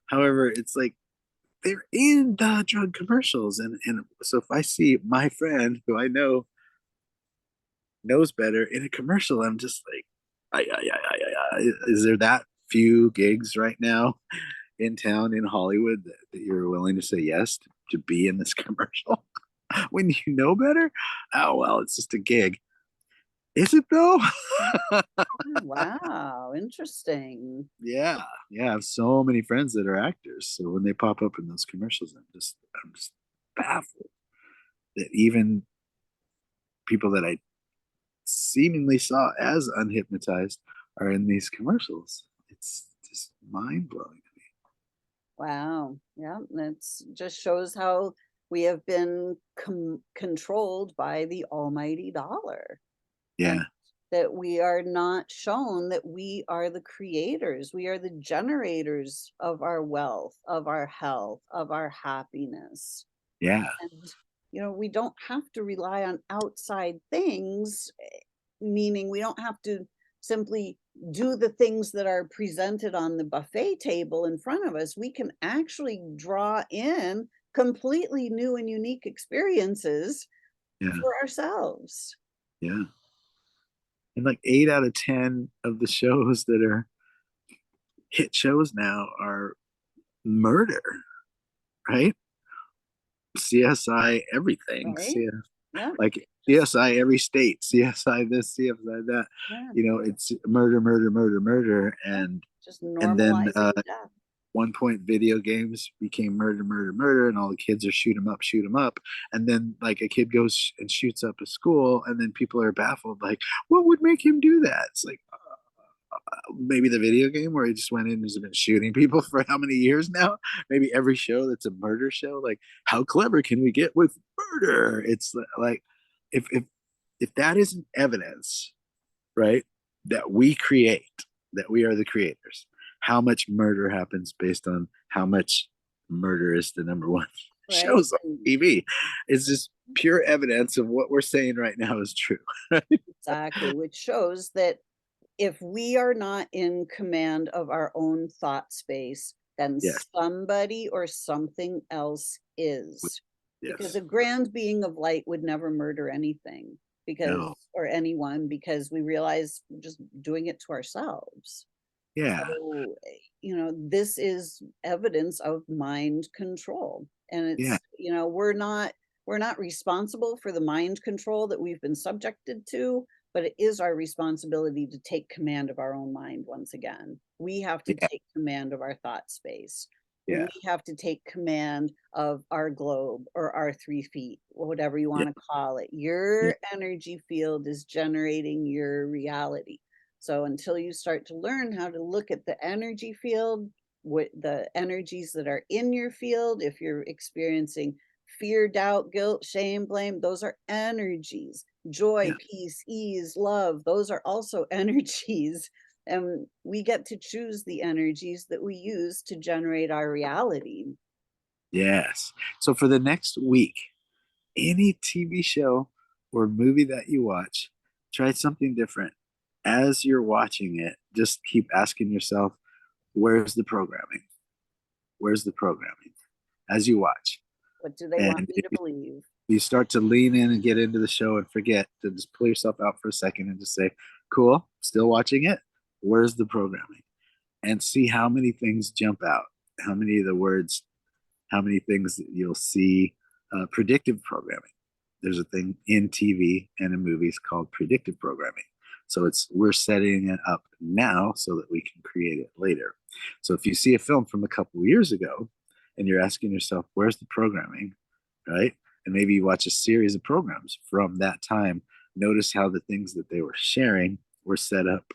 However, it's like they're in the drug commercials, and so if I see my friend who I know knows better in a commercial, I'm just like, is there that few gigs right now in town in Hollywood that you're willing to say yes to be in this commercial when you know better? Oh well, it's just a gig. Is it though? Oh, wow, interesting. Yeah, yeah. I have so many friends that are actors, so when they pop up in those commercials, I'm just baffled that even people that I seemingly saw as unhypnotized are in these commercials. It's just mind blowing. Wow. Yeah, that's just shows how we have been controlled by the almighty dollar, and Yeah, that we are not shown that we are the creators. We are the generators of our wealth, of our health, of our happiness. yeah, And, we don't have to rely on outside things, meaning we don't have to simply do the things that are presented on the buffet table in front of us. We can actually draw in completely new and unique experiences yeah, for ourselves. yeah. And like 8 out of 10 of the shows that are hit shows now are murder, right? CSI everything. Right? Yeah. Like Just CSI every state, CSI this, CSI that. yeah, It's murder, murder, murder, murder, yeah. and Just and then normalizing death. one point video games became murder, murder, murder, and all the kids are shoot 'em up, and then like a kid goes and shoots up a school, and then people are baffled, like, what would make him do that? It's like maybe the video game where he just went in and has been shooting people for how many years now? Maybe every show that's a murder show, like how clever can we get with murder? It's like if that isn't evidence, right, that we create, that we are the creators, how much murder happens based on how much murder is the number one Right. shows on And TV. It's just pure evidence of what we're saying right now is true. Right? exactly, which shows that if we are not in command of our own thought space, then Yes. somebody or something else is. Because Yes. a grand being of light would never murder anything because No. or anyone because we realize we're just doing it to ourselves. Yeah. So, this is evidence of mind control. And Yeah. we're not responsible for the mind control that we've been subjected to, but it is our responsibility to take command of our own mind once again. We have to Yeah. take command of our thought space. We Yeah. have to take command of our globe or our 3 feet, or whatever you Yeah. want to call it. Yeah. Your energy field is generating your reality. So until you start to learn how to look at the energy field, what the energies that are in your field, if you're experiencing fear, doubt, guilt, shame, blame, those are energies. Joy, Yeah. peace, ease, love, those are also energies. And we get to choose the energies that we use to generate our reality. Yes. So for the next week, any TV show or movie that you watch, try something different. As you're watching it, just keep asking yourself, where's the programming? Where's the programming? As you watch. What do they want And me if to believe? you start to lean in and get into the show and forget to just pull yourself out for a second and just say, cool, still watching it. Where's the programming? and see how many things jump out, how many of the words, how many things that you'll see. Predictive programming. There's a thing in TV and in movies called predictive programming. So we're setting it up now so that we can create it later. So if you see a film from a couple of years ago and you're asking yourself, where's the programming, right? And maybe you watch a series of programs from that time, notice how the things that they were sharing were set up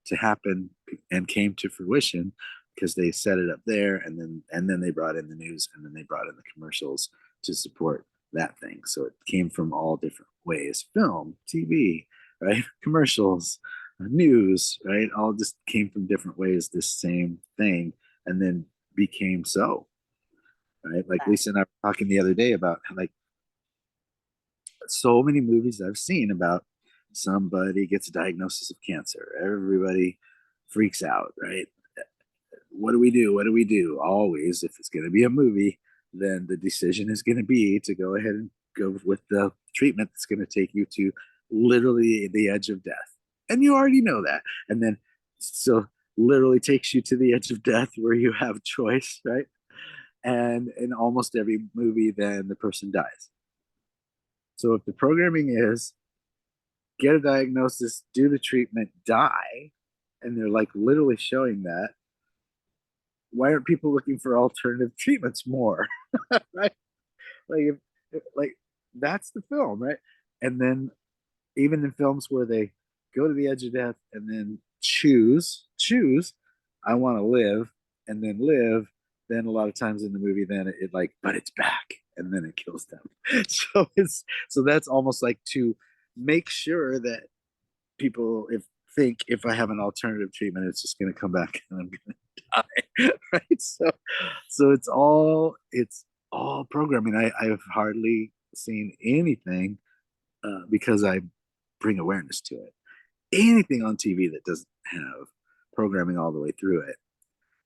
to happen and came to fruition because they set it up there, and then they brought in the news, and then they brought in the commercials to support that thing. So it came from all different ways: film, TV, right? Commercials, news, right? All just came from different ways, this same thing, and then became so, right? Like Lisa and I were talking the other day about like so many movies I've seen about somebody gets a diagnosis of cancer. Everybody freaks out, right? What do we do? What do we do? Always, if it's going to be a movie, then the decision is going to be to go ahead and go with the treatment that's going to take you to literally the edge of death. And you already know that. And then, so literally takes you to the edge of death where you have choice, right? And in almost every movie, then the person dies. So if the programming is get a diagnosis, do the treatment, die, and they're like literally showing that, why aren't people looking for alternative treatments more? Right? Like, like that's the film, right? And then even in films where they go to the edge of death and then choose, I want to live, and then live. Then a lot of times in the movie, then it like, but it's back, and then it kills them. So that's almost like to make sure that people think if I have an alternative treatment, it's just going to come back and I'm going to die, right? So it's all programming. I've hardly seen anything because I bring awareness to it. Anything on TV that doesn't have programming all the way through it.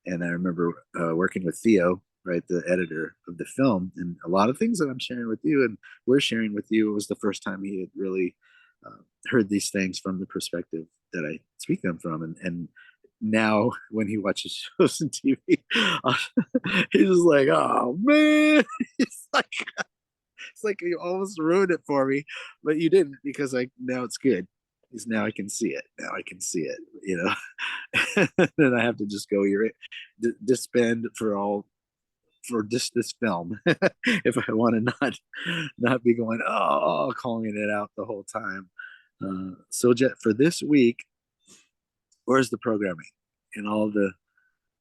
And I remember working with Theo, right, the editor of the film, and a lot of things that I'm sharing with you and we're sharing with you, it was the first time he had really heard these things from the perspective that I speak them from. And now when he watches shows on TV, he's just like, oh man, it's like you almost ruined it for me, but you didn't, because like now it's good. Because now I can see it. Now I can see it, you know. Then I have to just go here, disband for just this film if I want to not be going calling it out the whole time. So Jet, for this week, where's the programming in all the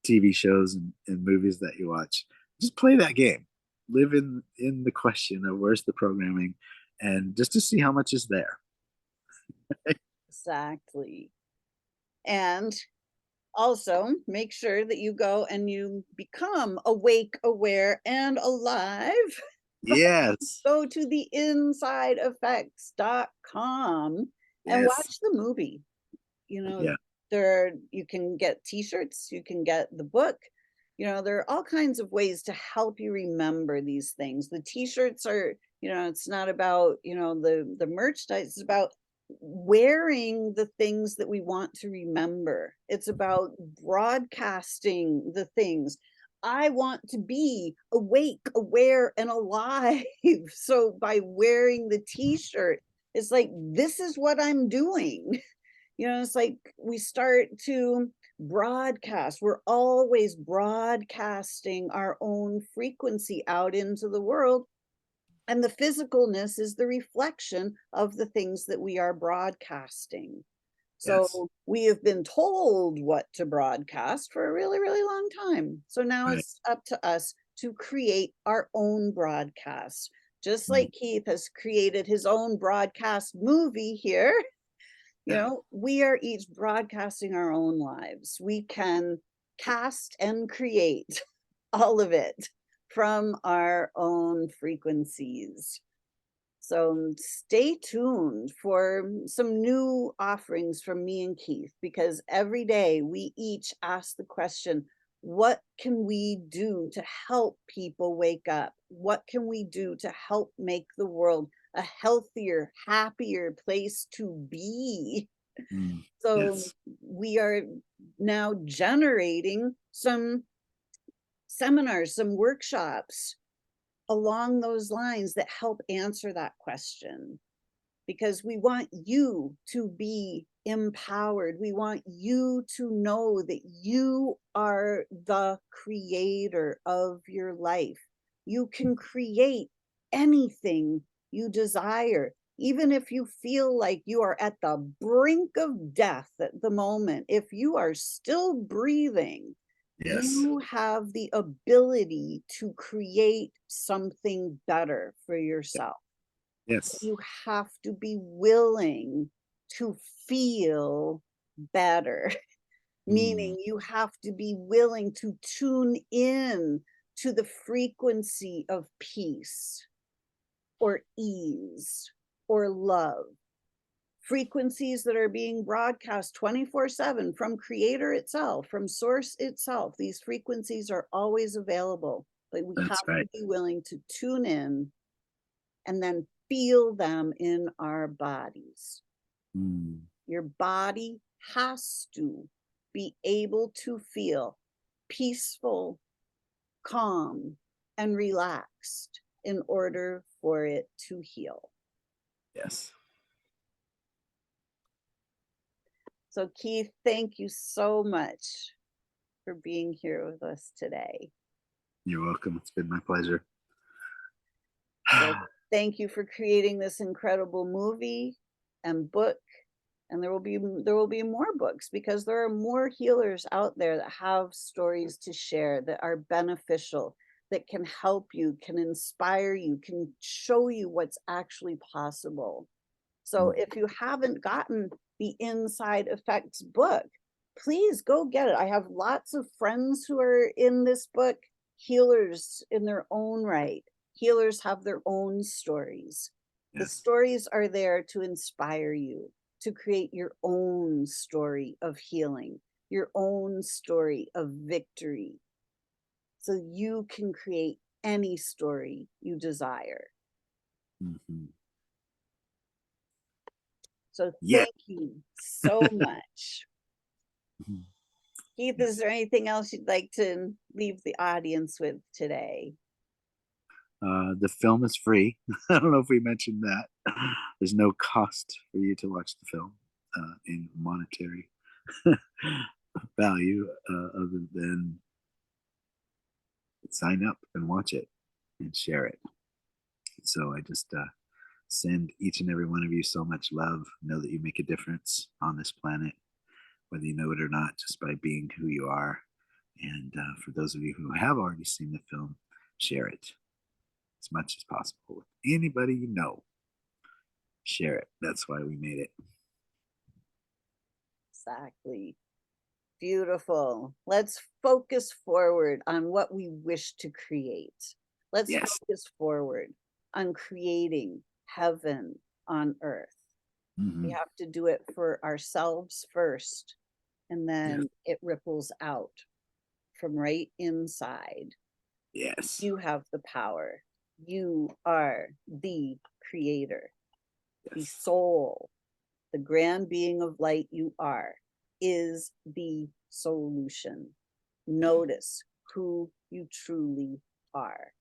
TV shows and movies that you watch? Just play that game. Live in the question of where's the programming, and just to see how much is there. Exactly. And also make sure that you go and you become awake, aware, and alive. Yes. Go to the insideeffects.com and Yes. watch the movie. You know, Yeah. you can get t-shirts, you can get the book. You know, there are all kinds of ways to help you remember these things. The t-shirts are, it's not about, the merchandise, it's about wearing the things that we want to remember. It's about broadcasting the things. I want to be awake, aware, and alive. So by wearing the t-shirt, it's like, this is what I'm doing. It's like we start to broadcast. We're always broadcasting our own frequency out into the world. And the physicalness is the reflection of the things that we are broadcasting. Yes. So we have been told what to broadcast for a really, really long time. So now Right. it's up to us to create our own broadcast. Just Mm. like Keith has created his own broadcast movie here, Yeah. we are each broadcasting our own lives. We can cast and create all of it from our own frequencies. So stay tuned for some new offerings from me and Keith, because every day we each ask the question, what can we do to help people wake up? What can we do to help make the world a healthier, happier place to be? Mm. So Yes. we are now generating some seminars, some workshops along those lines that help answer that question, because we want you to be empowered. We want you to know that you are the creator of your life. You can create anything you desire, even if you feel like you are at the brink of death at the moment. If you are still breathing, Yes. you have the ability to create something better for yourself. Yes. You have to be willing to feel better, Mm. meaning you have to be willing to tune in to the frequency of peace or ease or love. Frequencies that are being broadcast 24/7 from creator itself, from source itself. These frequencies are always available, but we That's have to right. be willing to tune in and then feel them in our bodies. Mm. Your body has to be able to feel peaceful, calm, and relaxed in order for it to heal. Yes. So, Keith, thank you so much for being here with us today. You're welcome. It's been my pleasure. So, thank you for creating this incredible movie and book. And there will be more books, because there are more healers out there that have stories to share that are beneficial, that can help you, can inspire you, can show you what's actually possible. So Mm. if you haven't gotten the Inside Effects book, please go get it. I have lots of friends who are in this book, healers in their own right. Healers have their own stories. The Yes. stories are there to inspire you to create your own story of healing, your own story of victory, so you can create any story you desire. Mhm. So Yeah. thank you so much. Mhm. Keith, is Yes. there anything else you'd like to leave the audience with today? The film is free. I don't know if we mentioned that. There's no cost for you to watch the film in monetary value other than sign up and watch it and share it. So I just send each and every one of you so much love. Know that you make a difference on this planet, whether you know it or not, just by being who you are. And for those of you who have already seen the film, share it as much as possible with anybody you know. Share it. That's why we made it. Exactly. Beautiful. Let's focus forward on what we wish to create. Let's Yes. focus forward on creating heaven on earth. We Hmm. have to do it for ourselves first, and Yes. then it ripples out from right inside. Yes. You have the power. You are the creator, the Yes. soul, the grand being of light you are, is the solution. Notice who you truly are.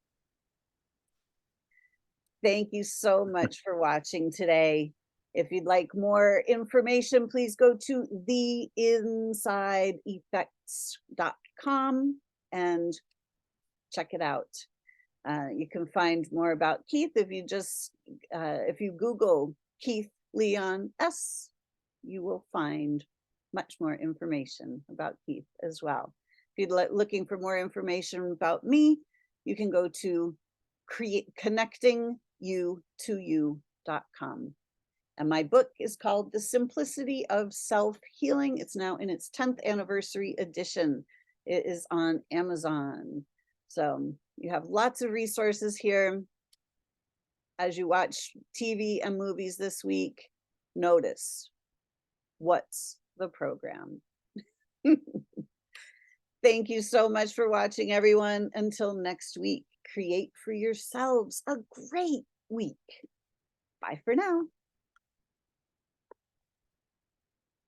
Thank you so much for watching today. If you'd like more information, please go to theinsideeffects.com and check it out. You can find more about Keith if you Google Keith Leon S, you will find much more information about Keith as well. If you're looking for more information about me, you can go to connectingyoutoyou.com. And my book is called The Simplicity of Self-Healing. It's now in its 10th anniversary edition. It is on Amazon. So you have lots of resources here. As you watch TV and movies this week, notice what's the program. Thank you so much for watching, everyone. Until next week, create for yourselves a great week. Bye for now.